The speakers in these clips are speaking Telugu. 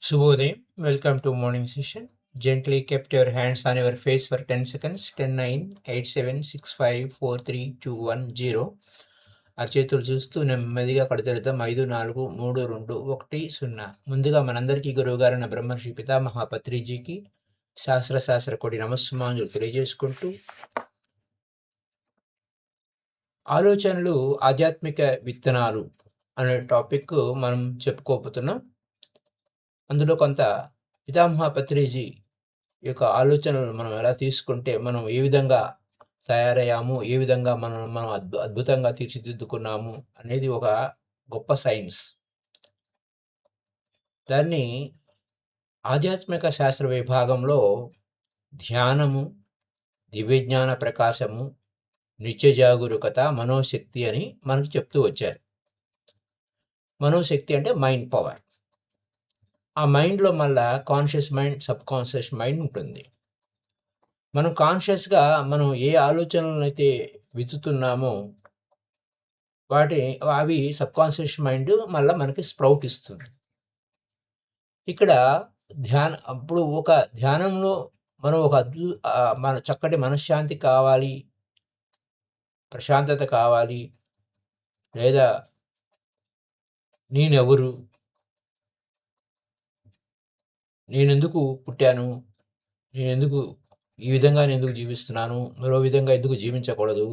Shubhodaya, welcome to morning session. Gently kept your hands on your face for 10 seconds. 10, 9, 8, 7, 6, 5, 4, 3, 2, 1, 0. ఆ చేతులు చూస్తూ నెమ్మదిగా కడతెడతాం. 5, 4, 3, 2, 1, 0. ముందుగా మనందరికీ గురువుగారైన బ్రహ్మర్షి పితామహ పత్రిజీకి శాస్త్ర కోటి నమస్సుమాంజులు తెలియజేసుకుంటూ ఆలోచనలు ఆధ్యాత్మిక విత్తనాలు అనే టాపిక్ మనం చెప్పుకోబోతున్నాం. అందులో కొంత పితామహ పత్రిజీ యొక్క ఆలోచనలు మనం ఎలా తీసుకుంటే మనం ఏ విధంగా తయారయ్యాము, ఏ విధంగా మనం అద్భుతంగా తీర్చిదిద్దుకున్నాము అనేది ఒక గొప్ప సైన్స్. దాన్ని ఆధ్యాత్మిక శాస్త్ర విభాగంలో ధ్యానము, దివ్యజ్ఞాన ప్రకాశము, నిత్య జాగరూకత, మనోశక్తి అని మనకు చెప్తూ వచ్చారు. మనోశక్తి అంటే మైండ్ పవర్. ఆ మైండ్లో మళ్ళా conscious mind, sub conscious mind ఉంటుంది. మనం కాన్షియస్గా మనం ఏ ఆలోచనలను అయితే విత్తుతున్నామో అవి సబ్ కాన్షియస్ మైండ్ మళ్ళీ మనకి స్ప్రౌట్ ఇస్తుంది. ఇక్కడ అప్పుడు ఒక ధ్యానంలో మనం ఒక మన చక్కటి మనశ్శాంతి కావాలి, ప్రశాంతత కావాలి, లేదా నేనెవరు, నేనెందుకు పుట్టాను, నేనెందుకు ఈ విధంగా ఎందుకు జీవిస్తున్నాను, మరో విధంగా ఎందుకు జీవించకూడదు,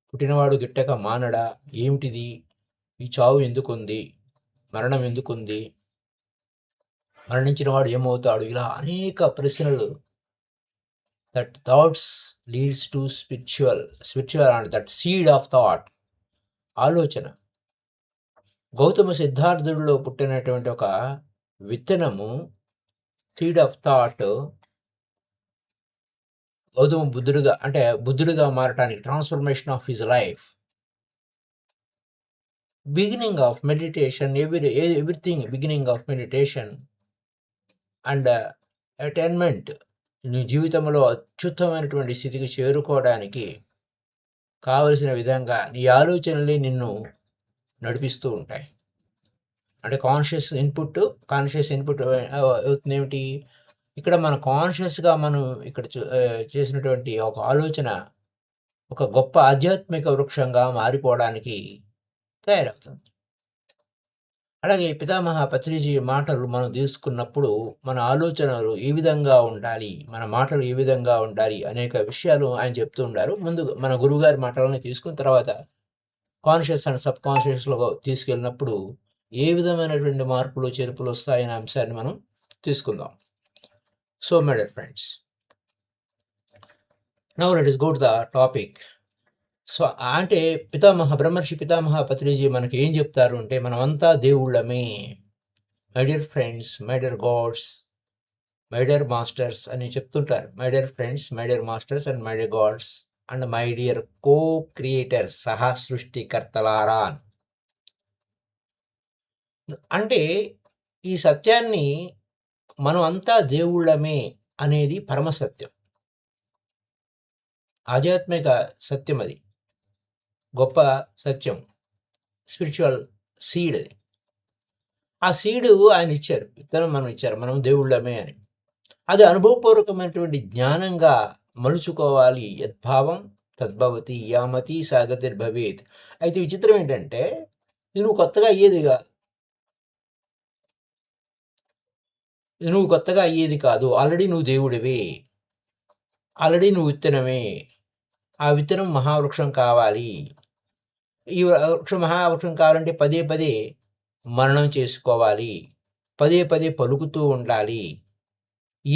పుట్టినవాడు గిట్టక మానడా, ఏమిటిది, ఈ చావు ఎందుకుంది, మరణం ఎందుకుంది, మరణించిన వాడు ఏమవుతాడు, ఇలా అనేక ప్రశ్నలు. That thoughts leads to spiritual and that seed of thought, ఆలోచన. గౌతమ సిద్ధార్థుడిలో పుట్టినటువంటి ఒక విత్తనము, సీడ్ ఆఫ్ థాట్, గౌతమ బుద్ధుడిగా మారటానికి, transformation of his life, beginning of meditation, everything beginning of meditation and attainment. నీ జీవితంలో అత్యుత్తమైనటువంటి స్థితికి చేరుకోవడానికి కావలసిన విధంగా నీ ఆలోచనలే నిన్ను నడిపిస్తూ ఉంటాయి. అంటే కాన్షియస్ ఇన్పుట్ అవుతుంది ఏమిటి, ఇక్కడ మన కాన్షియస్గా మనం ఇక్కడ చేసినటువంటి ఒక ఆలోచన ఒక గొప్ప ఆధ్యాత్మిక వృక్షంగా మారిపోవడానికి తయారవుతుంది. అలాగే పితామహ పత్రిజీ మాటలు మనం తీసుకున్నప్పుడు మన ఆలోచనలు ఏ విధంగా ఉండాలి, మన మాటలు ఏ విధంగా ఉండాలి అనేక విషయాలు ఆయన చెప్తూ ఉండారు. ముందు మన గురువుగారి మాటలని తీసుకున్న తర్వాత కాన్షియస్ అండ్ సబ్ కాన్షియస్లో తీసుకెళ్ళినప్పుడు ఏ విధమైనటువంటి మార్పులు చేర్పులు వస్తాయనే అంశాన్ని మనం తీసుకుందాం. So my dear friends, now let us go to the topic. So అంటే బ్రహ్మర్షి పితామహ పత్రిజీ మనకి ఏం చెప్తారు అంటే, మనమంతా దేవుళ్ళమే. My dear friends, my dear gods, my dear masters అని చెప్తుంటారు. My dear friends, my dear masters and my dear gods and my dear co creators, సహా సృష్టికర్తలారా. అంటే ఈ సత్యాన్ని మనం అంతా దేవుళ్ళమే అనేది పరమసత్యం, ఆధ్యాత్మిక సత్యం, అది గొప్ప సత్యం, స్పిరిచువల్ సీడ్. అది ఆ సీడు ఆయన ఇచ్చారు, విత్తనం మనం ఇచ్చారు, మనం దేవుళ్ళమే అని. అది అనుభవపూర్వకమైనటువంటి జ్ఞానంగా మలుచుకోవాలి. యద్భావం తద్భవతి యామతి సాగతిర్భవేత్. అయితే విచిత్రం ఏంటంటే, నువ్వు కొత్తగా అయ్యేది కాదు, ఆల్రెడీ నువ్వు దేవుడివే, ఆల్రెడీ నువ్వు విత్తనమే. ఆ విత్తనం మహావృక్షం కావాలి. ఈ మహావృక్షం కావాలంటే పదే పదే మరణం చేసుకోవాలి, పదే పదే పలుకుతూ ఉండాలి.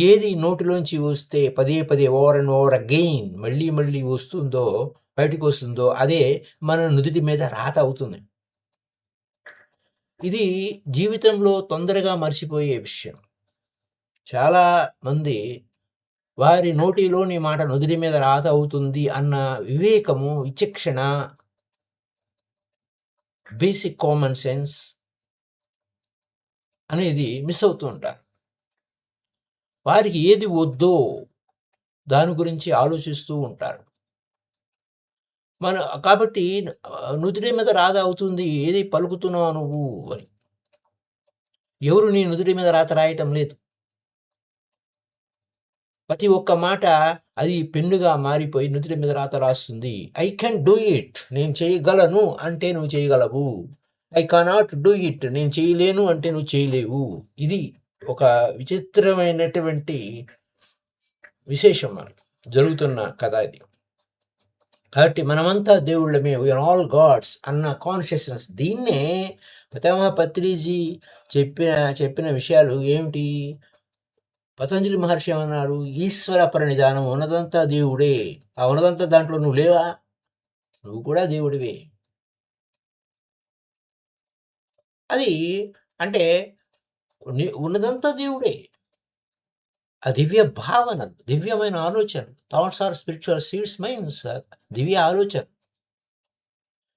ఏది నోటిలోంచి వస్తే పదే పదే ఓవర్ అండ్ ఓవర్ అగెయిన్ మళ్ళీ మళ్ళీ బయటకు వస్తుందో అదే మన నుదుటి మీద రాత అవుతుంది. ఇది జీవితంలో తొందరగా మర్చిపోయే విషయం. చాలా మంది వారి నోటిలోని మాట నుదుటి మీద రాత అవుతుంది అన్న వివేకము, విచక్షణ, బేసిక్ కామన్ సెన్స్ అనేది మిస్ అవుతూ ఉంటారు. వారికి ఏది వద్దో దాని గురించి ఆలోచిస్తూ ఉంటారు. కాబట్టి నుదుటి మీద రాత అవుతుంది, ఏది పలుకుతున్నావు నువ్వు అని. ఎవరు నీ నుదుటి మీద రాత రాయటం లేదు. ప్రతి ఒక్క మాట అది పెన్నుగా మారిపోయి నుదుటి మీద రాత రాస్తుంది. ఐ కెన్ డూ ఇట్, నేను చేయగలను అంటే నువ్వు చేయగలవు. ఐ కెనాట్ డూ ఇట్, నేను చేయలేను అంటే నువ్వు చేయలేవు. ఇది ఒక విచిత్రమైనటువంటి విశేషం మనకి జరుగుతున్న కథ ఇది. కాబట్టి మనమంతా దేవుళ్ళమే, వీఆర్ ఆల్ గాడ్స్ అన్న కాన్షియస్నెస్, దీన్నే పితామహ పత్రిజీ చెప్పిన చెప్పిన విషయాలు ఏమిటి? పతంజలి మహర్షి ఏమన్నారు? ఈశ్వర పరినిధానం, ఉన్నదంతా దేవుడే. ఆ ఉన్నదంతా దాంట్లో నువ్వు లేవా? నువ్వు కూడా దేవుడివే. అది అంటే ఉన్నదంతా దేవుడే. ఆ దివ్య భావన, దివ్యమైన ఆలోచన, thoughts are spiritual seeds minds, దివ్య ఆలోచన.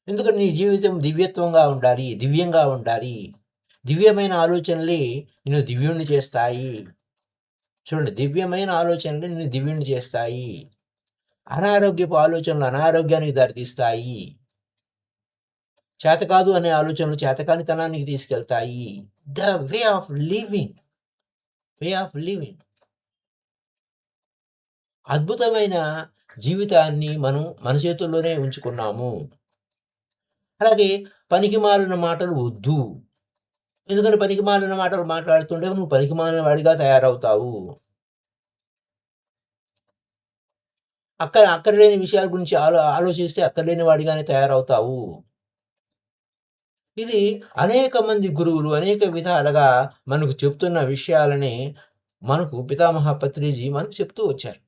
ఎందుకంటే నీ జీవితం దివ్యత్వంగా ఉండాలి, దివ్యంగా ఉండాలి. దివ్యమైన ఆలోచనలే నిన్ను దివ్యుణ్ణి చేస్తాయి. చూడండి, దివ్యమైన ఆలోచనలు నిన్ను దివ్యుణ్ణి చేస్తాయి. అనారోగ్యపు ఆలోచనలు అనారోగ్యానికి దారితీస్తాయి. చేతకాదు అనే ఆలోచనలు చేతకానితనానికి తీసుకెళ్తాయి. The way of living, way of living. అద్భుతమైన జీవితాన్ని మనం మన చేతుల్లోనే ఉంచుకున్నాము. అలాగే పనికిమాలిన మాటలు వద్దు. ఎందుకంటే పనికిమాలిన మాటలు మాట్లాడుతుంటే నువ్వు పనికిమాలిన వాడిగా తయారవుతావు. అక్కర్లేని విషయాల గురించి ఆలోచిస్తే అక్కర్లేని వాడిగానే తయారవుతావు. ఇది అనేక మంది గురువులు అనేక విధాలుగా మనకు చెప్తున్న విషయాలని మనకు పితామహ పత్రిజీ మనకు చెప్తూ వచ్చారు.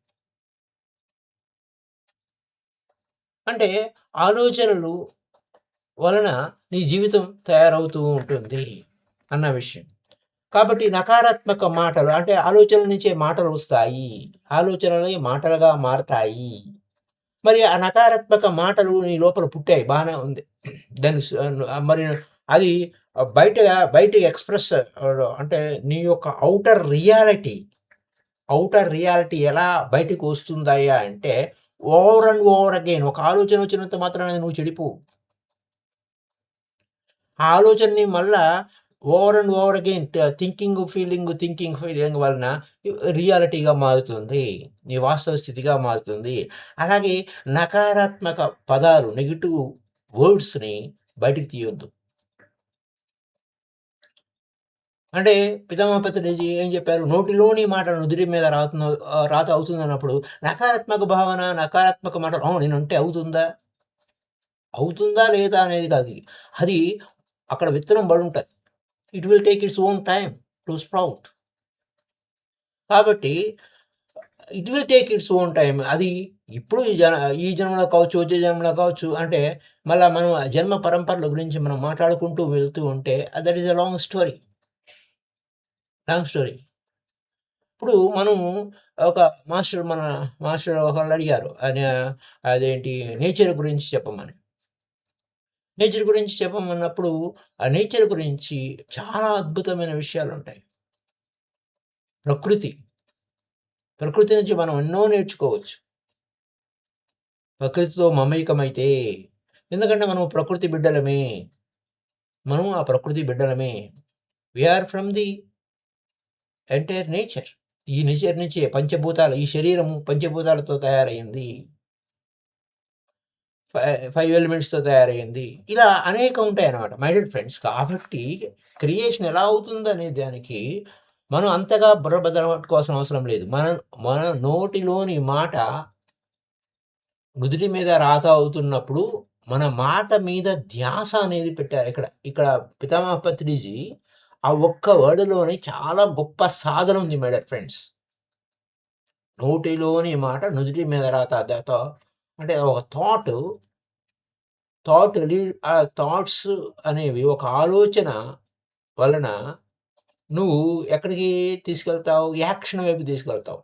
అంటే ఆలోచనలు వలన నీ జీవితం తయారవుతూ ఉంటుంది అన్న విషయం. కాబట్టి నకారాత్మక మాటలు అంటే ఆలోచనల నుంచే మాటలు వస్తాయి, ఆలోచనలు మాటలుగా మారతాయి. మరి ఆ నకారాత్మక మాటలు నీ లోపల పుట్టాయి, బాగానే ఉంది. దాన్ని మరి అది బయటకి ఎక్స్ప్రెస్ అంటే నీ యొక్క ఔటర్ రియాలిటీ ఎలా బయటకు వస్తుందయ్యా అంటే, ఓవర్ అండ్ ఓవర్ అగైన్ ఒక ఆలోచన వచ్చినంత మాత్రాన నువ్వు చెడిపోవు. ఆ ఆలోచనని మళ్ళా over and over again thinking వలన రియాలిటీగా మారుతుంది, నీ వాస్తవ స్థితిగా మారుతుంది. అలాగే నకారాత్మక పదాలు, నెగిటివ్ వర్డ్స్ని బయటికి తీయొద్దు. అంటే పితామహ పత్రిజీ ఏం చెప్పారు? నోటిలోని మాట నుదిరి మీద రాత అవుతుంది అన్నప్పుడు నకారాత్మక భావన, నకారాత్మక మాట నేనంటే అవుతుందా లేదా అనేది కాదు. అది అక్కడ విత్తనం పడి ఉంటుంది. It will take its own time to sprout. కాబట్టి it will take its own time. అది ఇప్పుడు ఈ జన్మలో కావచ్చు, వచ్చే జన్మలో కావచ్చు. అంటే మళ్ళీ మనం జన్మ పరంపరల గురించి మనం మాట్లాడుకుంటూ వెళ్తూ ఉంటే that is a long story. ఇప్పుడు మనం మన మాస్టర్ ఒకళ్ళు అడిగారు, అదేంటి నేచర్ గురించి చెప్పమని. నేచర్ గురించి చెప్పమన్నప్పుడు ఆ నేచర్ గురించి చాలా అద్భుతమైన విషయాలు ఉంటాయి. ప్రకృతి నుంచి మనం ఎన్నో నేర్చుకోవచ్చు, ప్రకృతితో మమేకమైతే. ఎందుకంటే మనం ప్రకృతి బిడ్డలమే, మనం ఆ ప్రకృతి బిడ్డలమే. We are from the entire nature. ఈ నేచర్ నుంచే పంచభూతాలు, ఈ శరీరము పంచభూతాలతో తయారైంది, 5 ఎలిమెంట్స్తో తయారైంది. ఇలా అనేకం ఉంటాయి అన్నమాట మై డియర్ ఫ్రెండ్స్. కాబట్టి క్రియేషన్ ఎలా అవుతుంది అనే దానికి మనం అంతగా బుర్రబద్దలు పట్టుకోవాల్సిన అవసరం లేదు. మన నోటిలోని మాట నుదుటి మీద రాత అవుతున్నప్పుడు మన మాట మీద ధ్యాస అనేది పెట్టారు. ఇక్కడ పితామహ పత్రిజీ ఆ ఒక్క వర్డ్‌లోనే చాలా గొప్ప సాధన ఉంది మై డియర్ ఫ్రెండ్స్. నోటిలోని మాట నుదుటి మీద రాత అంటే ఒక థాట్స్ అనేవి ఒక ఆలోచన వలన నువ్వు ఎక్కడికి తీసుకెళ్తావు? యాక్షన్ వైపు తీసుకెళ్తావు.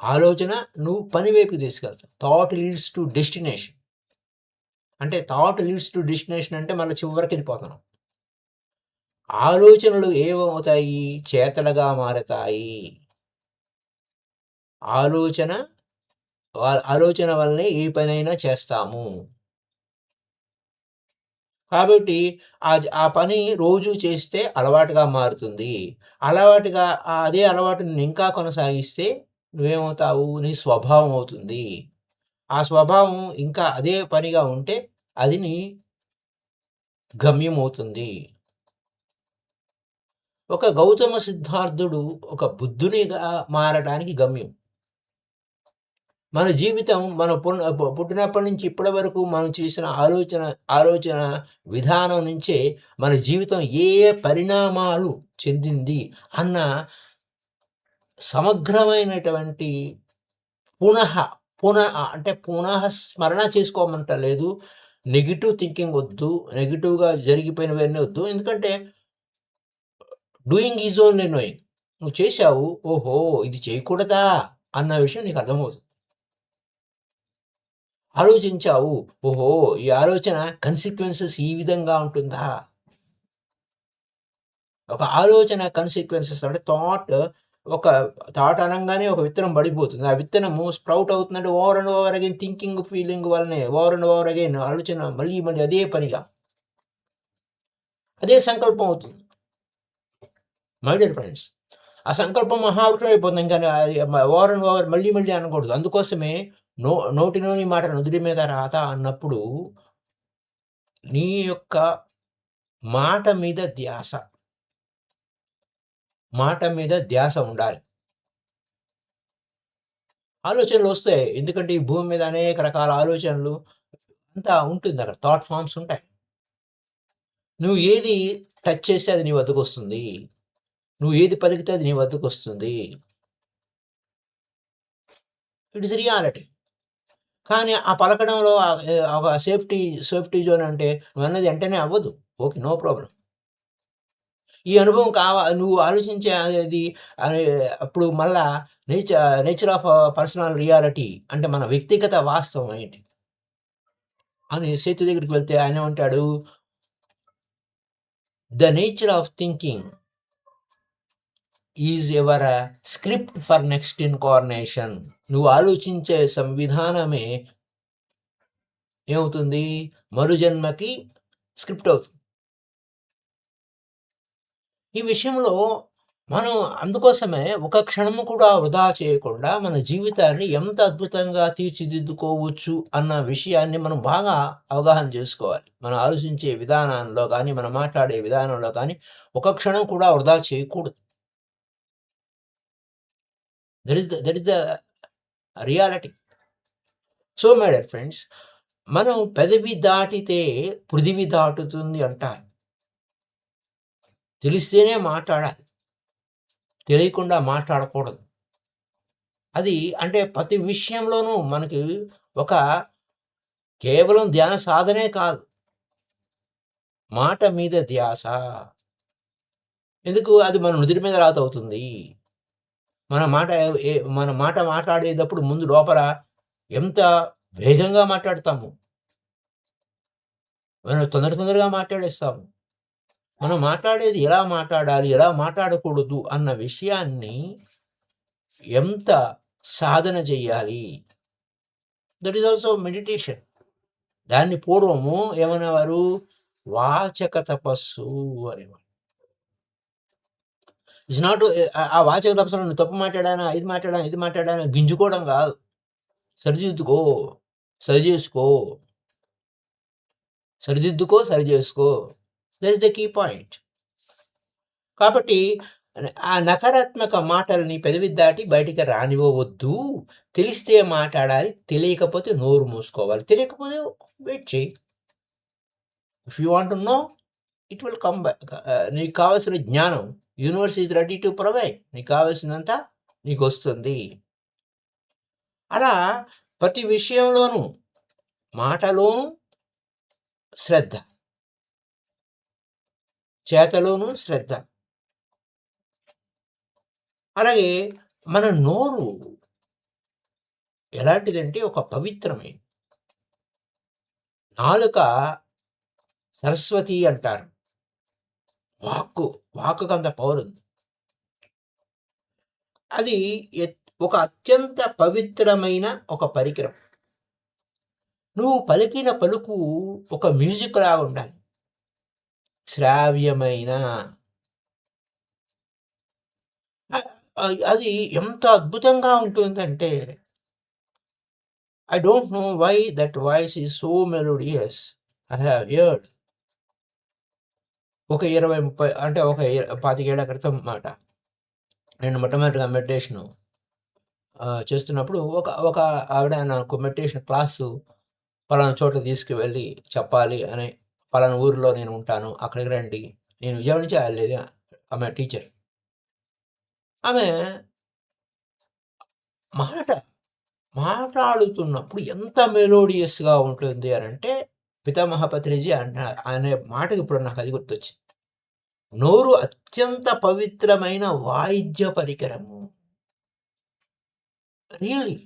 ఆలోచన నువ్వు పని వైపుకి తీసుకెళ్తావు. Thought leads to destination. అంటే మళ్ళీ చివరికి వెళ్ళిపోతున్నాం. ఆలోచనలు ఏమవుతాయి? చేతలుగా మారతాయి. ఆలోచన వల్లనే ఏ పనైనా చేస్తాము. కాబట్టి ఆ పని రోజు చేస్తే అలవాటుగా మారుతుంది. అలవాటుగా అదే అలవాటుని ఇంకా కొనసాగిస్తే నువ్వేమవుతావు? నీ స్వభావం అవుతుంది. ఆ స్వభావం ఇంకా అదే పనిగా ఉంటే అది నీ గమ్యం అవుతుంది. ఒక గౌతమ సిద్ధార్థుడు ఒక బుద్ధునిగా మారడానికి గమ్యం. మన జీవితం మన పుట్టినప్పటి నుంచి ఇప్పటి వరకు మనం చేసిన ఆలోచన విధానం నుంచే మన జీవితం ఏ ఏ పరిణామాలు చెందింది అన్న సమగ్రమైనటువంటి పునః అంటే స్మరణ చేసుకోమంటలేదు. నెగెటివ్ థింకింగ్ వద్దు. నెగెటివ్‌గా జరిగిపోయినవన్నీ వద్దు. ఎందుకంటే డూయింగ్ ఈజ్ ఓన్లీ నోయింగ్. నువ్వు చేశావు. ఓహో! ఇది చేయకూడదా అన్న విషయం నీకు అర్థమవుతుంది. ఆలోచించావు. ఓహో! ఈ ఆలోచన కన్సిక్వెన్సెస్ ఈ విధంగా ఉంటుందా? ఒక ఆలోచన కన్సిక్వెన్సెస్ అంటే ఒక థాట్ అనంగానే ఒక విత్తనం పడిపోతుంది. ఆ విత్తనము స్ప్రౌట్ అవుతుందంటే over and over again thinking, feeling వల్లనే ఓవర్ అండ్ ఓవర్ అగైన్ ఆలోచన మళ్ళీ మళ్ళీ అదే పనిగా. అదే సంకల్పం అవుతుంది. మై డియర్ ఫ్రెండ్స్, ఆ సంకల్పం మహావృక్షం అయిపోతుంది. కానీ అది ఓవర్ అండ్ ఓవర్ మళ్ళీ మళ్ళీ అనకూడదు. అందుకోసమే నోటిలోని మాట నుదిటి మీద రాత అన్నప్పుడు నీ యొక్క మాట మీద ధ్యాస. మాట మీద ధ్యాస ఉండాలి. ఆలోచనలు వస్తాయి. ఎందుకంటే ఈ భూమి మీద అనేక రకాల ఆలోచనలు అంతా ఉంటుంది. అక్కడ థాట్ ఫార్మ్స్ ఉంటాయి. నువ్వు ఏది టచ్ చేస్తే అది నీ వద్దకొస్తుంది. నువ్వు ఏది పలికితే అది నీ వద్దకొస్తుంది. It is reality. కానీ ఆ పలకడంలో ఒక సేఫ్టీ జోన్ అంటే నువ్వన్నది వెంటనే అవ్వదు. ఓకే. No problem. ఈ అనుభవం నువ్వు ఆలోచించే అది అప్పుడు మళ్ళా నేచర్ ఆఫ్ పర్సనల్ రియాలిటీ అంటే మన వ్యక్తిగత వాస్తవం ఏంటి? అని సేతు దగ్గరికి వెళ్తే ఆయనేమంటాడు? The nature of thinking is your script for next incarnation. నువ్వు ఆలోచించే సంవిధానమే ఏమవుతుంది? మరుజన్మకి స్క్రిప్ట్ అవుతుంది. ఈ విషయంలో మనం అందుకోసమే ఒక క్షణము కూడా వృధా చేయకుండా మన జీవితాన్ని ఎంత అద్భుతంగా తీర్చిదిద్దుకోవచ్చు అన్న విషయాన్ని మనం బాగా అవగాహన చేసుకోవాలి. మనం ఆలోచించే విధానంలో కానీ, మనం మాట్లాడే విధానంలో కానీ ఒక క్షణం కూడా వృధా చేయకూడదు. That is the reality. So my dear friends, మనం పెదవి దాటితే పృథివి దాటుతుంది అంటారు. తెలిస్తేనే మాట్లాడాలి. తెలియకుండా మాట్లాడకూడదు. అది అంటే ప్రతి విషయంలోనూ మనకి ఒక కేవలం ధ్యాన సాధనే కాదు. మాట మీద ధ్యాస. ఎందుకు? అది మన నుదిటి మీద రాతవుతుంది. మన మాట మాట్లాడేటప్పుడు ముందు లోపల ఎంత వేగంగా మాట్లాడతాము. మనం తొందరగా మాట్లాడేస్తాము. మనం మాట్లాడేది ఎలా మాట్లాడాలి, ఎలా మాట్లాడకూడదు అన్న విషయాన్ని ఎంత సాధన చెయ్యాలి. That is also meditation. దాన్ని పూర్వము ఏమనేవారు? వాచక తపస్సు అనేవారు. ఇట్స్ నాట్ ఆ వాచక తపస్సులో నువ్వు తప్పు మాట్లాడానా, ఇది మాట్లాడానా గింజుకోవడం కాదు. సరిదిద్దుకో, సరిచేసుకో, సరిచేసుకో. That is the key point. కాబట్టి ఆ నకారాత్మక మాటలని పెదవి దాటి బయటికి రానివ్వవద్దు. తెలిస్తే మాట్లాడాలి. తెలియకపోతే నోరు మూసుకోవాలి. తెలియకపోతే వెయిట్ చేయి. If you want to know it will come back. నీకు కావాల్సిన జ్ఞానం universe is ready to provide. నీకు కావాల్సినంత నీకు వస్తుంది. అలా ప్రతి విషయంలోనూ మాటలోనూ శ్రద్ధ, చేతలోనూ శ్రద్ధ. అలాగే మన నోరు ఎలాంటిదంటే ఒక పవిత్రమైనది. నాలుక సరస్వతి అంటారు. వాక్కుకు అంత పవర్ ఉంది. అది ఒక అత్యంత పవిత్రమైన ఒక పరికరం. నువ్వు పలికిన పలుకు ఒక మ్యూజిక్ లాగా ఉండాలి. శ్రావ్యమైన అది ఎంత అద్భుతంగా ఉంటుందంటే, I don't know why that voice is so melodious. I have heard ఒక 20, 30 అంటే ఒక 25 ఏళ్ల క్రితం మాట. నేను మొట్టమొదటిగా మెడిటేషను చేస్తున్నప్పుడు ఒక ఒక ఆవిడ నాకు మెడిటేషన్ క్లాసు పలానా చోట తీసుకువెళ్ళి చెప్పాలి అని, పలానా ఊరిలో నేను ఉంటాను, అక్కడికి రండి. నేను విజయవాడ నుంచి వెళ్ళేది. ఆమె టీచర్. ఆమె మాట మాట్లాడుతున్నప్పుడు ఎంత మెలోడియస్‌గా ఉంటుంది అనంటే, పితామహ పత్రిజీ అనే మాటకి ఇప్పుడు నాకు అది గుర్తొచ్చింది. నోరు అత్యంత పవిత్రమైన వాయిద్య పరికరము. రియల్లీ.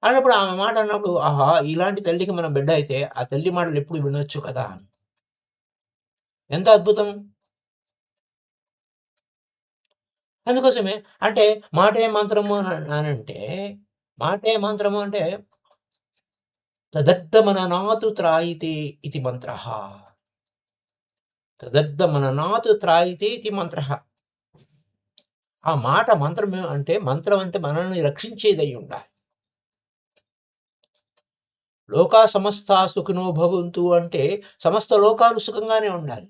అన్నప్పుడు ఆమె మాట అన్నప్పుడు, ఆహా! ఇలాంటి తల్లికి మనం బిడ్డ అయితే, ఆ తల్లి మాటలు ఎప్పుడు వినొచ్చు కదా! అని. ఎంత అద్భుతం. అందుకోసమే అంటే మాటే మంత్రము అనంటే, మాటే మంత్రము అంటే తదర్థమననాతు త్రాయితే ఇతి మంత్రః. తదర్థమననాతు త్రాయితే ఇతి మంత్రః. ఆ మాట మంత్రమే అంటే, మంత్రం అంటే మనల్ని రక్షించేదై ఉండాలి. లోకా సమస్తా సుఖినో భవంతు అంటే, సమస్త లోకాలు సుఖంగానే ఉండాలి.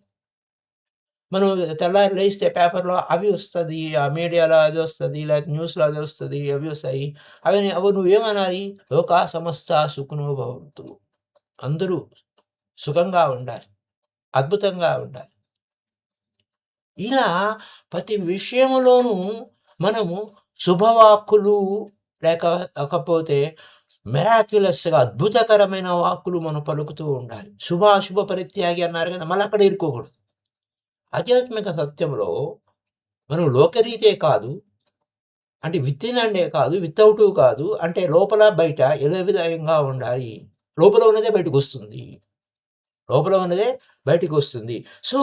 మనం తెల్లారి లేస్తే పేపర్‌లో అవి వస్తది, ఆ మీడియాలో అది వస్తది, లేకపోతే న్యూస్‌లో అది వస్తది, అవి వస్తాయి. అవి నువ్వేమనాలి? లోకా సమస్తా సుఖినో భవంతు. అందరూ సుఖంగా ఉండాలి. అద్భుతంగా ఉండాలి. ఇలా ప్రతి విషయములోనూ మనము శుభవాక్కులు లేకపోతే మిరాక్యులస్‌గా అద్భుతకరమైన వాక్కులు మనం పలుకుతూ ఉండాలి. శుభాశుభ పరిత్యాగి అన్నారు కదా! మళ్ళీ అక్కడ ఇరుక్కోకూడదు. ఆధ్యాత్మిక సత్యంలో మనం లోకరీతే కాదు, అంటే వితిన్ అండే కాదు, వితౌటు కాదు, అంటే లోపల బయట ఏ విధంగా ఉండాలి. లోపల ఉన్నదే బయటకొస్తుంది. లోపల ఉన్నదే బయటికొస్తుంది. సో,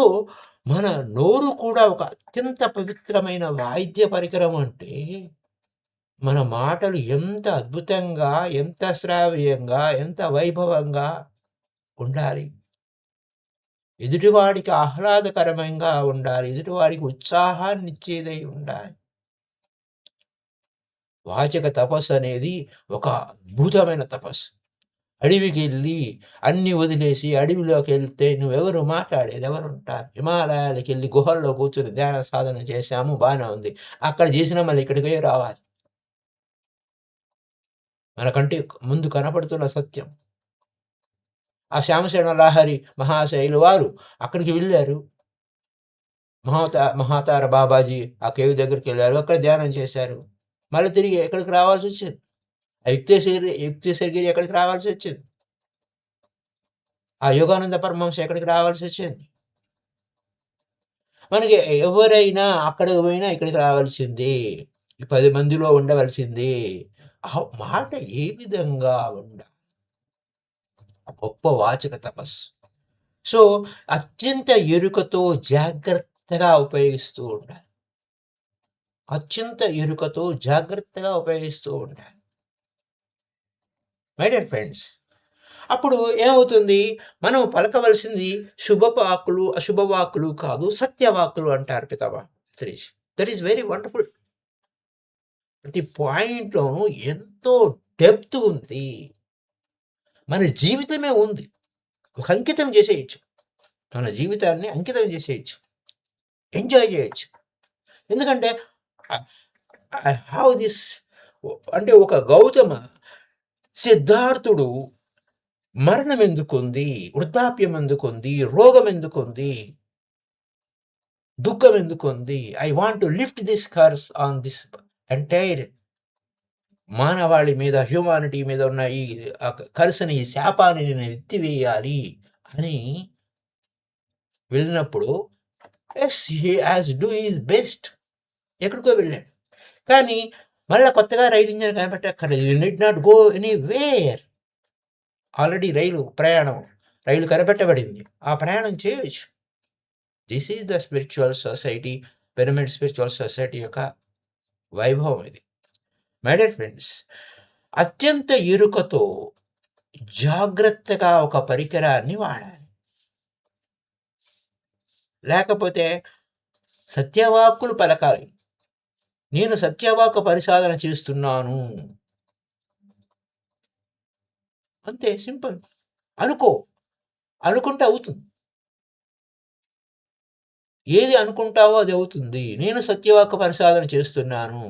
మన నోరు కూడా ఒక అత్యంత పవిత్రమైన వాయిద్య పరికరం అంటే, మన మాటలు ఎంత అద్భుతంగా, ఎంత శ్రావ్యంగా, ఎంత వైభవంగా ఉండాలి. ఎదుటివాడికి ఆహ్లాదకరంగా ఉండాలి. ఎదుటివాడికి ఉత్సాహాన్నిచ్చేదై ఉండాలి. వాచక తపస్సు అనేది ఒక అద్భుతమైన తపస్సు. అడవికెళ్ళి అన్నీ వదిలేసి అడవిలోకెళ్తే నువ్వెవరు మాట్లాడేది ఎవరుంటారు? హిమాలయాలకెళ్ళి గుహల్లో కూర్చొని ధ్యాన సాధన చేశాము బానే ఉంది. అక్కడ చేసినా మళ్ళీ ఇక్కడికే రావాలి. మన కంటి ముందు కనపడుతున్న సత్యం. ఆ శ్యామశరణ లాహిరి మహాశయులు వారు అక్కడికి వెళ్ళారు. మహాతార బాబాజీ ఆ కేవ్ దగ్గరికెళ్లారు. అక్కడ ధ్యానం చేశారు. మళ్ళీ తిరిగి ఎక్కడికి రావాల్సొచ్చింది. యుక్తేశ్వరగిరి ఎక్కడికి రావాల్సొచ్చింది. ఆ యోగానంద పరమహంస ఎక్కడికి రావాల్సొచ్చింది. మనకి ఎవరైనా అక్కడికి పోయినా ఇక్కడికి రావాల్సిందే. ఈ 10 మందిలో ఉండవలసిందే. ఆ మాట ఏ విధంగా గొప్ప వాచక తపస్సు. సో, అత్యంత ఎరుకతో జాగ్రత్తగా ఉపయోగిస్తూ ఉండాలి. అత్యంత ఎరుకతో జాగ్రత్తగా ఉపయోగిస్తూ ఉండాలి. మై డియర్ ఫ్రెండ్స్, అప్పుడు ఏమవుతుంది? మనం పలకవలసింది శుభవాక్కులు, అశుభవాక్కులు కాదు, సత్యవాక్కులు అంటారు పితామహ Patriji. That is very wonderful. ప్రతి పాయింట్‌లోనూ ఎంతో డెప్త్ ఉంది. మన జీవితమే ఉంది. ఒక అంకితం చేసేయొచ్చు. మన జీవితాన్ని అంకితం చేసేయొచ్చు. ఎంజాయ్ చేయొచ్చు. ఎందుకంటే ఐ హావ్ దిస్ అంటే ఒక గౌతమ సిద్ధార్థుడు మరణం ఎందుకుంది? వృద్ధాప్యం ఎందుకుంది? రోగం ఎందుకుంది? దుఃఖం ఎందుకుంది? I want to lift this curse on this entire మానవాళి మీద, హ్యూమానిటీ మీద ఉన్న ఈ కర్స్‌ని, ఈ శాపాన్ని నేను ఎత్తివేయాలి అని వెళ్ళినప్పుడు yes, he has do his best. ఎక్కడికో వెళ్ళాడు. కానీ మళ్ళా కొత్తగా రైలు ఇంజిన్ కనిపెట్టక్కర్లేదు. You need not go anywhere. Already రైలు కనిపెట్టబడింది. ఆ ప్రయాణం చేయొచ్చు. This is the spiritual society, pyramid spiritual society యొక్క వైభవం ఇది. మై డియర్ ఫ్రెండ్స్, అత్యంత ఎరుకతో జాగ్రత్తగా ఒక పరికరాన్ని వాడాలి. లేకపోతే సత్యవాక్కులు పలకాలి. నేను సత్యవాక్కు పరిసాధన చేస్తున్నాను, అంతే సింపుల్. అనుకో, అనుకుంటే అవుతుంది. ఏది అనుకుంటావో అది అవుతుంది. నేను సత్యవాక్కు పరిసాధన చేస్తున్నాను.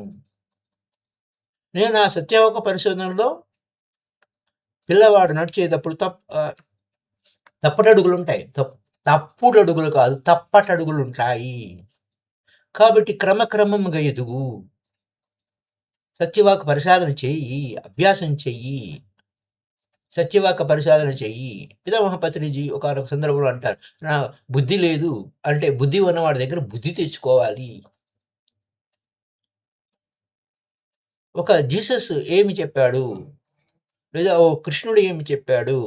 నేను ఆ సత్యవాక్కు పరిశోధనలో పిల్లవాడు నడిచేటప్పుడు తప్పటడుగులు ఉంటాయి. తప్పుడడుగులు కాదు, తప్పటడుగులు ఉంటాయి. కాబట్టి క్రమక్రమంగా ఎదుగు. సత్యవాక్కు పరిసాధన చెయ్యి, అభ్యాసం చెయ్యి, సత్యవాక్కు పరిసాధన చెయ్యి. పితామహపత్రిజీ ఒక సందర్భంలో అంటారు, నా బుద్ధి లేదు అంటే బుద్ధి ఉన్నవాడి దగ్గర బుద్ధి తెచ్చుకోవాలి. ఒక జీసస్ ఏమి చెప్పాడు, లేదా ఓ కృష్ణుడు ఏమి చెప్పాడు,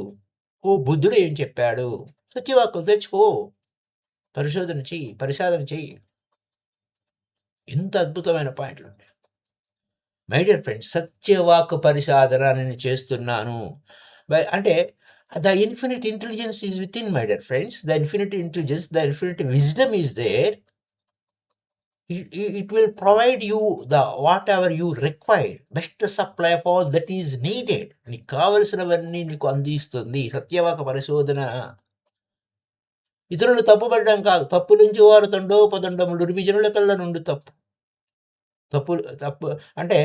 ఓ బుద్ధుడు ఏం చెప్పాడు? సత్యవాక్కులు తెచ్చుకో, పరిశోధన చెయ్యి, పరిసాధన చెయ్యి. ఎంత అద్భుతమైన పాయింట్లు ఉంటాయి. మై డియర్ ఫ్రెండ్స్, సత్యవాక్కు పరిసాధన నేను చేస్తున్నాను అంటే the infinite intelligence is within, my dear friends. The infinite intelligence, the infinite wisdom is there. It will provide you the whatever you require, best supply of all that is needed. నీకు కావలసినవన్నీ నీకు అందిస్తుంది సత్యవాక్కు పరిశోధన. ఇతరులు తప్పుపడడం కాదు, తప్పు నుంచి వారు తండోపదండములు విజనుల కళ్ళ నుండి తప్పు అంటే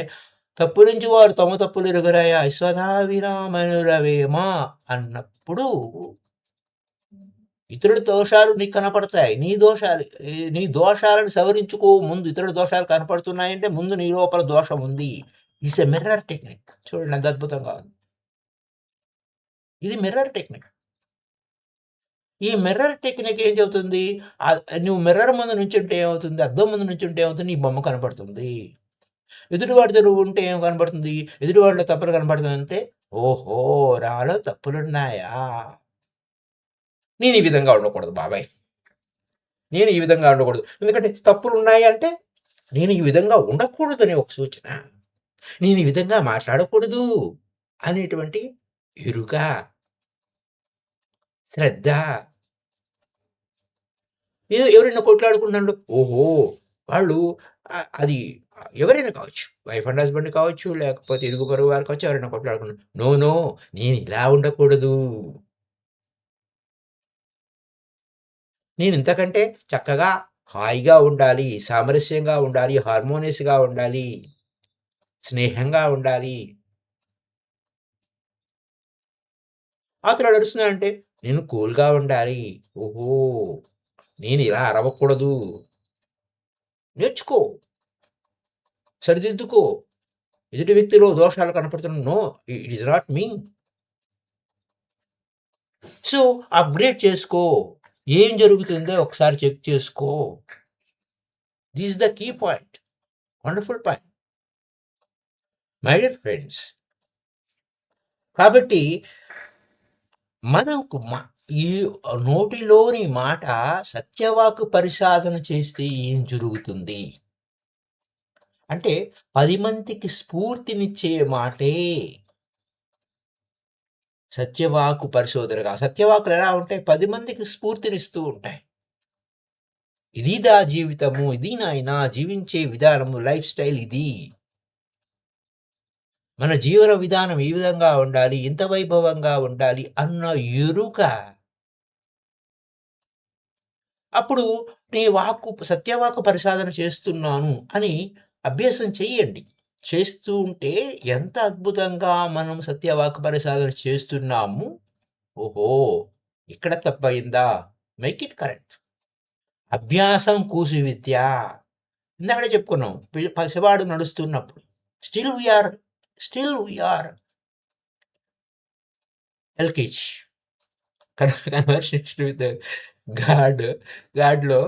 తప్పు నుంచి వారు తమ తప్పులు ఎరుగరాయా ఐశ్వదా విరామనురవేమా అన్నప్పుడు ఇతరుల దోషాలు నీకు కనపడతాయి. నీ దోషాలను సవరించుకో. ముందు ఇతరుల దోషాలు కనపడుతున్నాయంటే ముందు నీ లోపల దోషం ఉంది. It's a mirror technique. చూడండి ఎంత అద్భుతంగా ఉంది. ఇది మిర్రర్ టెక్నిక్. ఈ మిర్రర్ టెక్నిక్ ఏం చెబుతుంది, నువ్వు మిర్రర్ ముందు నుంచుంటే ఏమవుతుంది, అద్దం ముందు నుంచుంటే ఏమవుతుంది, నీ బొమ్మ కనపడుతుంది. ఎదుటివాడితో నువ్వు ఉంటే ఏం కనపడుతుంది, ఎదుటివాడిలో తప్పులు కనపడుతుంది అంటే, ఓహో నాలో తప్పులున్నాయా, నేను ఈ విధంగా ఉండకూడదు బాబాయ్, నేను ఈ విధంగా ఉండకూడదు. ఎందుకంటే తప్పులు ఉన్నాయి అంటే నేను ఈ విధంగా ఉండకూడదు అనే ఒక సూచన, నేను ఈ విధంగా మాట్లాడకూడదు అనేటువంటి ఎరుక, శ్రద్ధ. ఎవరైనా కొట్లాడుకుంటున్నాడు, ఓహో వాళ్ళు అది ఎవరైనా కావచ్చు, వైఫ్ అండ్ హస్బెండ్ కావచ్చు, లేకపోతే ఇరుగు పొరుగు వారు కావచ్చు, ఎవరైనా కొట్లాడుకున్నాడు, నో నేను ఇలా ఉండకూడదు, నేను ఇంతకంటే చక్కగా హాయిగా ఉండాలి, సామరస్యంగా ఉండాలి, హార్మోనియస్గా ఉండాలి, స్నేహంగా ఉండాలి. అతడు అరుస్తున్నా అంటే నేను కూల్గా ఉండాలి. ఓహో నేను ఇలా అరవకూడదు. నేర్చుకో, సరిదిద్దుకో. ఎదుటి వ్యక్తిలో దోషాలు కనపడుతున్నా, no it is not me. So upgrade చేసుకో, ఏం జరుగుతుందో ఒకసారి చెక్ చేసుకో. This is the key point, wonderful point my dear friends. కాబట్టి మనకు ఈ నోటిలోని మాట సత్యవాక్కు పరిసాధన చేస్తే ఏం జరుగుతుంది అంటే 10 మందికి స్ఫూర్తినిచ్చే మాటే సత్యవాక్కు పరిశోధనగా. సత్యవాక్కులు ఎలా ఉంటాయి, 10 మందికి స్ఫూర్తినిస్తూ ఉంటాయి. ఇది దా జీవితము, ఇది నాయన జీవించే విధానము, లైఫ్ స్టైల్ ఇది. మన జీవన విధానం ఈ విధంగా ఉండాలి, ఇంత వైభవంగా ఉండాలి అన్న ఎరుక. అప్పుడు నీ సత్యవాక్కు పరిసాధన చేస్తున్నాను అని అభ్యాసం చెయ్యండి. చేస్తూ ఉంటే ఎంత అద్భుతంగా మనం సత్యవాక్కు పరిసాధన చేస్తున్నాము. ఓహో ఇక్కడ తప్పయిందా, మేక్ ఇట్ కరెక్ట్. అభ్యాసం కూసి విద్య. ఇందాకనే చెప్పుకున్నాం, పసివాడు నడుస్తున్నప్పుడు still we are LKG, conversation with గాడ్లో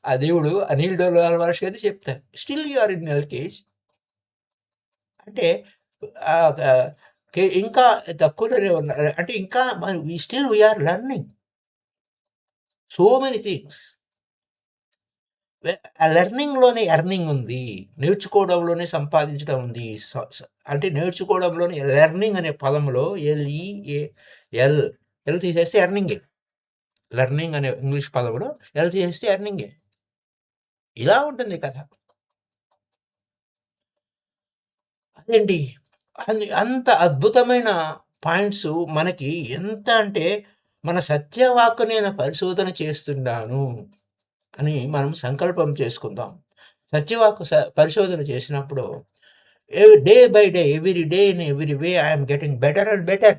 ఆ దేవుడు అనిల్ డోలార్ వర్ష అయితే చెప్తారు, స్టిల్ యూఆర్ ఇన్ ఎల్కేజీ అంటే ఇంకా తక్కువలోనే ఉన్నారు అంటే, ఇంకా still we are learning so many things. ఆ లెర్నింగ్లోనే ఎర్నింగ్ ఉంది, నేర్చుకోవడంలోనే సంపాదించడం ఉంది. అంటే నేర్చుకోవడంలోనే లెర్నింగ్ అనే పదంలో ఎల్ తీసేస్తే ఎర్నింగే. లెర్నింగ్ అనే ఇంగ్లీష్ పదములు ఎల్ చేస్తే ఎర్నింగే. ఇలా ఉంటుంది కథ. అదేంటి అంత అద్భుతమైన పాయింట్స్ మనకి ఎంత అంటే, మన సత్యవాక్కు నేను పరిశోధన చేస్తున్నాను అని మనం సంకల్పం చేసుకుందాం. సత్యవాక్కు పరిశోధన చేసినప్పుడు day by day, every day in every way I'm getting better and better.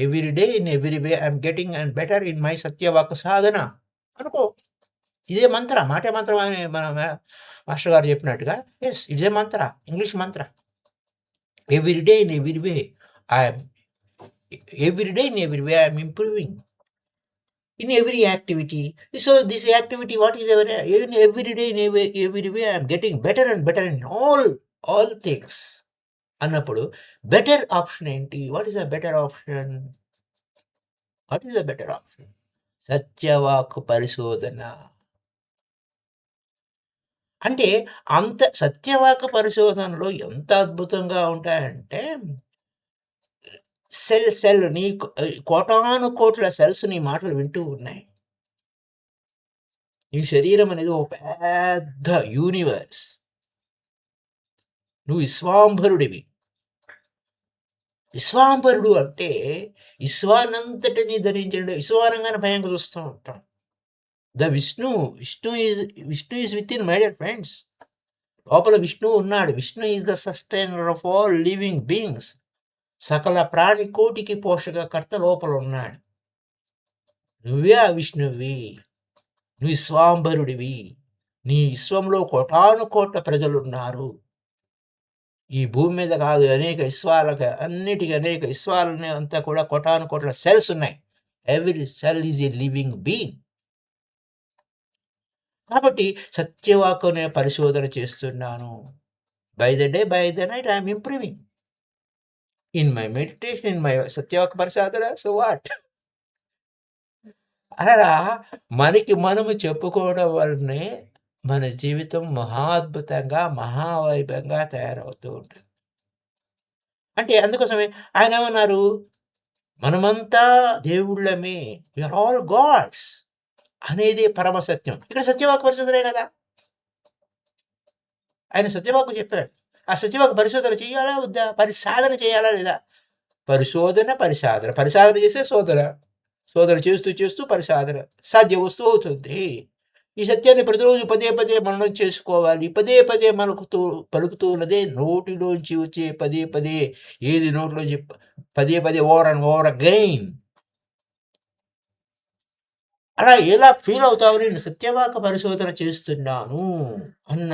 Every day in every way I'm getting and better in my సత్యవాక్కు సాధన అనుకో. ఇదే మంత్ర, మాటే మంత్రం అని మన మాస్టర్ గారు చెప్పినట్టుగా. Yes, it's a Mantra, English Mantra. Every day in every way I'm improving in every activity. So this activity, what is every day in every way I am getting better and better in all things. అన్నప్పుడు బెటర్ ఆప్షన్ ఏంటి? What is a better option? సత్యవాక్ పరిశోధన. అంటే అంత సత్యవాక్ పరిశోధనలో ఎంత అద్భుతంగా ఉంటాయంటే, సెల్ నీ కోటాను కోట్ల సెల్స్ నీ మాటలు వింటూ ఉన్నాయి. నీ శరీరం అనేది ఒక పెద్ద యూనివర్స్. నువ్వు విశ్వాంభరుడివి. విశ్వాంభరుడు అంటే విశ్వానంతటిని ధరించండి. విశ్వానంగానే భయంగా చూస్తూ ఉంటాం. The Vishnu is within, my dear friends. లోపల విష్ణువు ఉన్నాడు. Vishnu is the sustainer of all living beings. సకల ప్రాణి కోటికి పోషకకర్త లోపల ఉన్నాడు. నువ్వే ఆ విష్ణువి. నువ్వు విశ్వాంబరుడివి. నీ విశ్వంలో కోటాను కోట్ల ప్రజలున్నారు. ఈ భూమి మీద కాదు, అనేక విశ్వాలకు, అనేక విశ్వాలని అంతా కూడా కోటాను కోట్ల సెల్స్ ఉన్నాయి. Every cell is a living being. కాబట్టి సత్యవాక్కునే పరిశోధన చేస్తున్నాను. By the day, by the night I'm improving in my meditation, in my సత్యవాక్ పరిశోధన. So what? అలా మనకి మనము చెప్పుకోవడం వల్లనే మన జీవితం మహాద్భుతంగా, మహావైభవంగా తయారవుతూ ఉంటుంది. అంటే అందుకోసమే ఆయన ఏమన్నారు? మనమంతా దేవుళ్ళమే, వీఆర్ ఆల్ గాడ్స్ అనేది పరమసత్యం. ఇక్కడ సత్యవాక్ పరిశోధనే కదా. ఆయన సత్యవాక్కు చెప్పాడు. ఆ సత్యవాక్ పరిశోధన చేయాలా వద్దా? పరిసాధన చేయాలా లేదా? పరిసాధన చేస్తే శోధన చేస్తూ పరిసాధన సాధ్య వస్తువు అవుతుంది. ఈ సత్యాన్ని ప్రతిరోజు పదే మననం చేసుకోవాలి. పదే పలుకుతూ ఉన్నదే నోటిలోంచి వచ్చే పదే ఏది నోటిలోంచి పదే ఓవర్ అండ్ ఓవర్ అగైన్. అలా ఎలా ఫీల్ అవుతావు? నేను సత్యవాక పరిశోధన చేస్తున్నాను అన్న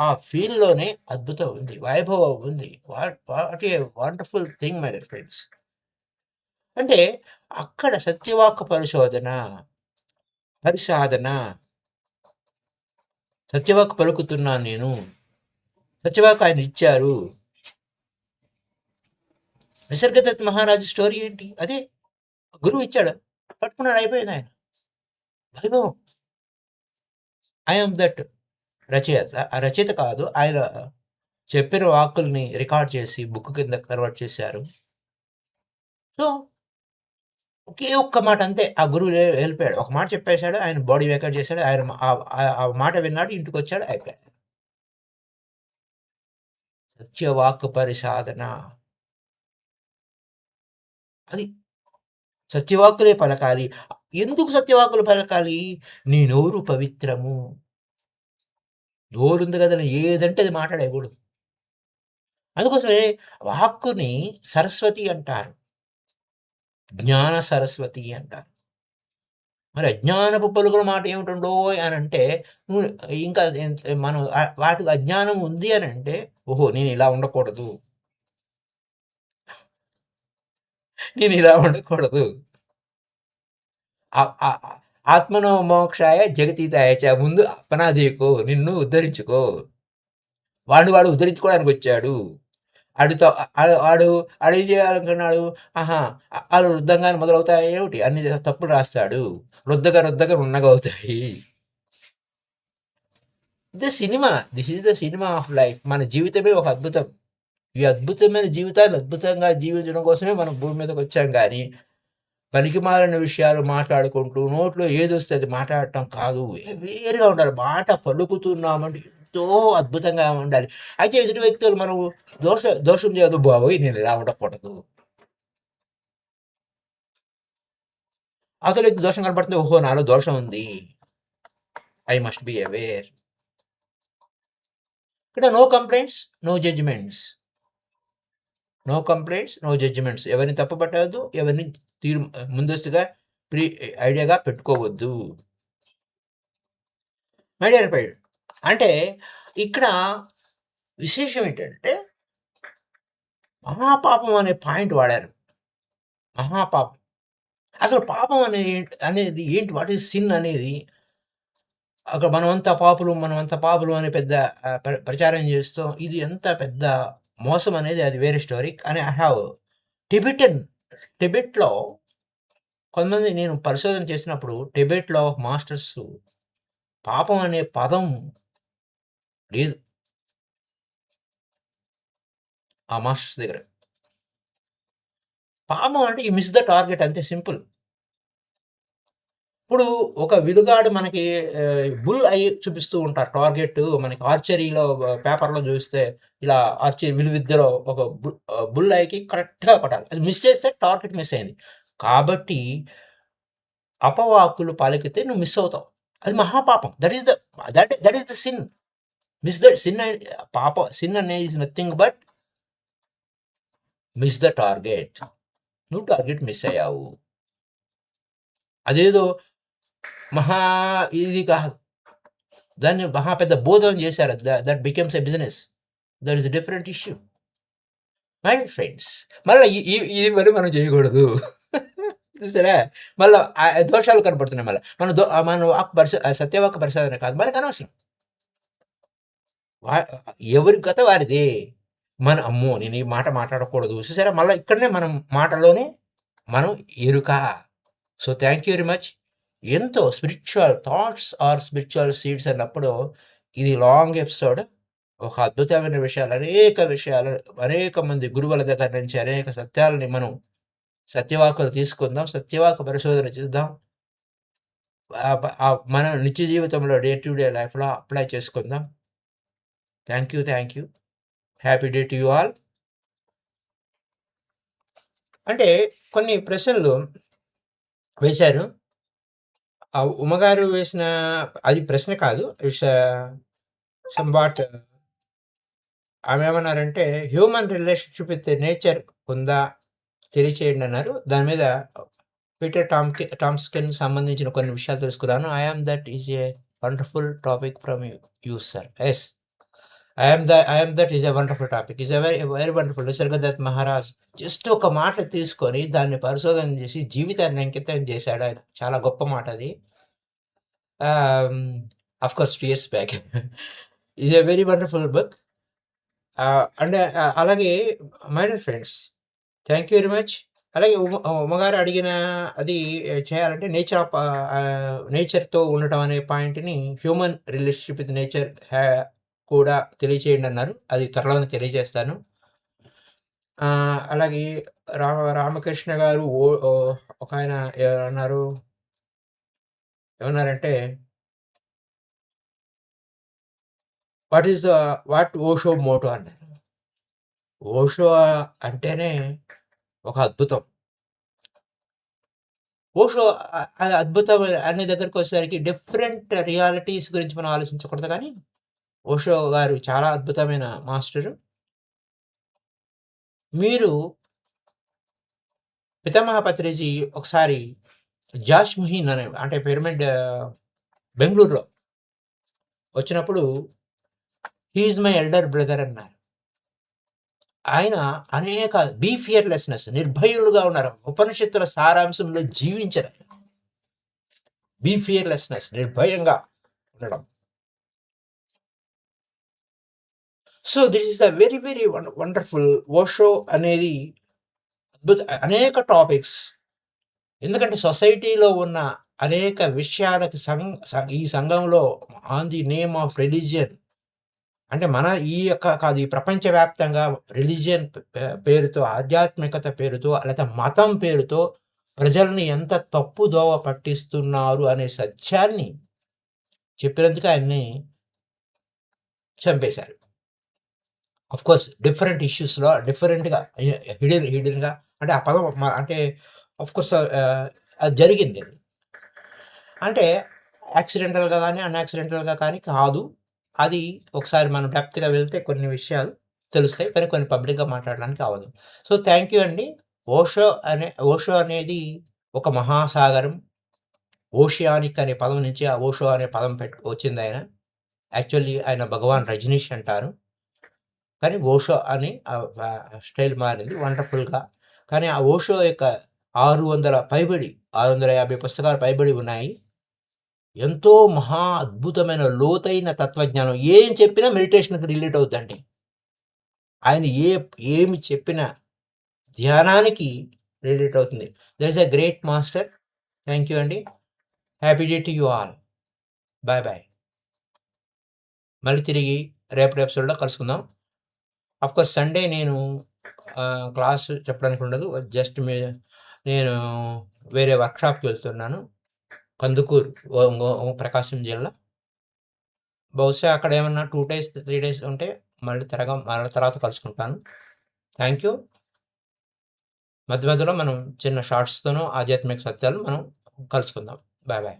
ఆ ఫీల్లోనే అద్భుతం ఉంది, వైభవం ఉంది. What a wonderful thing my dear friends. అంటే అక్కడ సత్యవాక పరిసాధన, సత్యవాక్ పలుకుతున్నాను నేను. సత్యవాక్ ఆయన ఇచ్చారు. నిసర్గదత్ మహారాజు స్టోరీ ఏంటి? అదే గురువు ఇచ్చాడు, పట్టుకున్నాడు, అయిపోయింది. ఆయన వైభవం. ఐఎమ్ దట్ రచయిత. ఆ రచయిత కాదు, ఆయన చెప్పిన వాక్కుల్ని రికార్డ్ చేసి బుక్ కింద కన్వర్ట్ చేశారు. సో ఒకే ఒక్క మాట అంతే. ఆ గురువు వెళ్ళిపోయాడు, ఒక మాట చెప్పేశాడు, ఆయన బాడీ వేకట్ చేశాడు. ఆయన ఆ మాట విన్నాడు, ఇంటికి వచ్చాడు, అయిపోయాడు. సత్యవాక్ పరిసాధన అది. సత్యవాక్కులే పలకాలి. ఎందుకు సత్యవాక్కులు పలకాలి? నీ నోరు పవిత్రము. నోరుంది కదా, ఏదంటే అది మాట్లాడకూడదు. అందుకోసమే వాక్కుని సరస్వతి అంటారు, జ్ఞాన సరస్వతి అంటారు. మరి అజ్ఞానపు పలుకుల మాట ఏమిటండో అని అంటే, ఇంకా మనం వాటికి అజ్ఞానం ఉంది అని అంటే, ఓహో నేను ఇలా ఉండకూడదు, ఆత్మనో మోక్షాయ జగతీతాయ ముందు అపనాదేకో, నిన్ను ఉద్ధరించుకో. వాడు ఉద్ధరించుకోవడానికి వచ్చాడు. వాడు ఏం చేయాలనుకున్నాడు? వాళ్ళు వృద్ధంగానే మొదలవుతాయి ఏమిటి, అన్ని తప్పులు రాస్తాడు. రుద్దగా ఉన్నగా అవుతాయి. This is the cinema of life. మన జీవితమే ఒక అద్భుతం. ఈ అద్భుతమైన జీవితాన్ని అద్భుతంగా జీవించడం కోసమే మనం భూమి మీదకి వచ్చాం. కానీ పనికిమాలిన విషయాలు మాట్లాడుకుంటూ నోట్లో ఏదొస్తే అది మాట్లాడటం కాదు. వేరుగా ఉండాలి. మాట పలుకుతున్నామంటే ఎంతో అద్భుతంగా ఉండాలి. అయితే ఎదుటి వ్యక్తులు మనం దోషం చేయదు. బాబోయ్! నేను ఇలా ఉండకూడదు. అవతల వ్యక్తి దోషం కనపడుతుంది. ఓహో! నాలో దోషం ఉంది. I must be aware. ఇక్కడ no complaints, no judgements. No complaints, no judgements. ఎవరిని తప్పు పట్టవద్దు. ఎవరిని ముందస్తుగా ఐడియాగా పెట్టుకోవద్దు. మై డియర్ ఫ్రెండ్, అంటే ఇక్కడ విశేషం ఏంటంటే మహాపాపం అనే పాయింట్ వాడారు. మహాపాపం. అసలు పాపం అనేది ఏంటి? వాట్ ఈజ్ సిన్ అనేది అక్కడ మనమంతా పాపులు అని పెద్ద ప్రచారం చేస్తాం. ఇది ఎంత పెద్ద మోసం అనేది అది వేరే స్టోరీ. కానీ ఐ హ్యావ్ టిబెట్లో కొంతమంది నేను పరిశోధన చేసినప్పుడు టిబెట్లో మాస్టర్స్ పాపం అనే పదం లేదు ఆ మాస్టర్స్ దగ్గర. పాపం అంటే యూ మిస్ ద టార్గెట్, అంతే సింపుల్. ఇప్పుడు ఒక విలుగాడు మనకి బుల్ ఐ చూపిస్తూ ఉంటారు. టార్గెట్ మనకి ఆర్చరీలో పేపర్లో చూస్తే ఇలా విలువిద్యలో ఒక బుల్ ఐకి కరెక్ట్గా కొట్టాలి. అది మిస్ చేస్తే టార్గెట్ మిస్ అయింది. కాబట్టి అపవాకులు పలికితే నువ్వు మిస్ అవుతావు. అది మహాపాపం. That is the sin. Miss the sin. Sin అనేది is nothing but miss the target. నువ్వు టార్గెట్ మిస్ అయ్యావు. అదేదో ఇది కాదు. దాన్ని మహా పెద్ద బోధన చేశారు. That becomes a business. That is different issue. My friends, మళ్ళీ ఇది మరి మనం చేయకూడదు. చూసారా, మళ్ళీ దోషాలు కనపడుతున్నాయి. మళ్ళీ మన సత్యవాక్ పరిశోధన కాదు, మనకు అనవసరం. ఎవరి గత వారిదే. అమ్మో నేను ఈ మాట మాట్లాడకూడదు. చూసారా, మళ్ళీ ఇక్కడనే మనం మాటలోనే మనం ఎరుక. So thank you very much. ఎంతో spiritual thoughts are spiritual seeds అన్నప్పుడు ఇది లాంగ్ ఎపిసోడ్. ఒక అద్భుతమైన విషయాలు అనేక మంది గురువుల దగ్గర నుంచి అనేక సత్యాలని మనం సత్యవాకులు తీసుకుందాం. సత్యవాకు పరిశోధన చేద్దాం. మన నిత్య జీవితంలో డే టు డే లైఫ్లో అప్లై చేసుకుందాం. Thank you. Happy day to you all. అంటే కొన్ని ప్రశ్నలు వేశారు. ఉమ్మగారు వేసిన అది ప్రశ్న కాదు, ఇట్స్ సంవాట్. ఆమె ఏమన్నారంటే హ్యూమన్ రిలేషన్షిప్ విత్ నేచర్ ఉందా తెలియచేయండి అన్నారు. దాని మీద పీటర్ టామ్స్కిన్ సంబంధించిన కొన్ని విషయాలు తెలుసుకున్నాను. That is a wonderful topic from you sir. Yes, that is a wonderful topic. Is a very wonderful. Nisargadatta Maharaj just ఒక మాట తీసుకొని దాన్ని పరిశోధన చేసి జీవితాన్ని అంకితం చేశాడు ఆయన. చాలా గొప్ప మాట అది. Of course 2 years back. Is a very wonderful book. And అలాగే my dear friends, thank you very much. అలాగే ఉమ్మగారు అడిగిన అది చేయాలంటే నేచర్తో ఉండటం అనే పాయింట్ని హ్యూమన్ రిలేషన్షిప్ విత్ నేచర్ కూడా తెలియచేయండి అన్నారు. అది త్వరలోనే తెలియజేస్తాను. అలాగే రామకృష్ణ గారు ఒక ఆయన ఏమన్నారంటే వాట్ ఓషో మోటో అన్నారు. ఓషో అంటేనే ఒక అద్భుతం. ఓషో అద్భుతం అనే దగ్గరికి వచ్చేసరికి డిఫరెంట్ రియాలిటీస్ గురించి మనం ఆలోచించకూడదు. కానీ ఓషో గారు చాలా అద్భుతమైన మాస్టరు. మీరు పితామహ పత్రిజీ ఒకసారి జాష్ ముహీన్ అంటే పిరమిడ్ బెంగళూరులో వచ్చినప్పుడు హీఈస్ మై ఎల్డర్ బ్రదర్ అన్నారు. ఆయన అనేక బీ ఫియర్లెస్నెస్, నిర్భయులుగా ఉన్నారు. ఉపనిషత్తుల సారాంశంలో జీవించారు. బీ ఫియర్లెస్నెస్, నిర్భయంగా ఉండడం. So this is a very very wonderful. Osho అనేది అనేక టాపిక్స్. ఎందుకంటే సొసైటీలో ఉన్న అనేక విషయాలకి ఈ సంఘంలో on the name of religion, అంటే మన ఈ ప్రపంచవ్యాప్తంగా రిలీజియన్ పేరుతో, ఆధ్యాత్మికత పేరుతో, లేకపోతే మతం పేరుతో ప్రజల్ని ఎంత తప్పు దోవ పట్టిస్తున్నారు అనే సత్యాన్ని చెప్పినందుకు ఆయన్ని చంపేశారు. కోర్స్ డిఫరెంట్ ఇష్యూస్లో డిఫరెంట్గా హిడెన్గా, అంటే ఆ పదం అంటే కోర్స్ అది జరిగింది. అంటే యాక్సిడెంటల్గా కానీ అన్యాక్సిడెంటల్గా కానీ కాదు. అది ఒకసారి మనం డెప్త్గా వెళ్తే కొన్ని విషయాలు తెలుస్తాయి, కానీ కొన్ని పబ్లిక్గా మాట్లాడడానికి అవ్వదు. సో థ్యాంక్ యూ అండి. ఓషో అనేది ఒక మహాసాగరం. ఓషియానిక్ అనే పదం నుంచి ఆ ఓషో అనే పదం వచ్చింది. యాక్చువల్లీ ఆయన భగవాన్ రజనీష్ అంటారు, కానీ ఓషో అని స్టైల్ మారింది వండర్ఫుల్గా. కానీ ఆ ఓషో యొక్క 650 పుస్తకాలు పైబడి ఉన్నాయి. ఎంతో మహా అద్భుతమైన లోతైన తత్వజ్ఞానం. ఏం చెప్పినా మెడిటేషన్కి రిలేట్ అవుతుందండి. ఆయన ఏమి చెప్పినా ధ్యానానికి రిలేట్ అవుతుంది. There is a great master. Thank you అండి. Happy day to you all. Bye bye. మళ్ళీ తిరిగి రేపటి ఎపిసోడ్లో కలుసుకుందాం. అఫ్కోర్స్ సండే నేను క్లాస్ చెప్పడానికి ఉండదు. జస్ట్ నేను వేరే వర్క్షాప్కి వెళ్తున్నాను, కందుకూరు, ప్రకాశం జిల్లా. బహుశా అక్కడ ఏమన్నా 2 days 3 days ఉంటే మళ్ళీ తర్వాత కలుసుకుంటాను. Thank you. మధ్య మధ్యలో మనం చిన్న షార్ట్స్తోనూ ఆధ్యాత్మిక సత్యాలు మనం కలుసుకుందాం. Bye bye.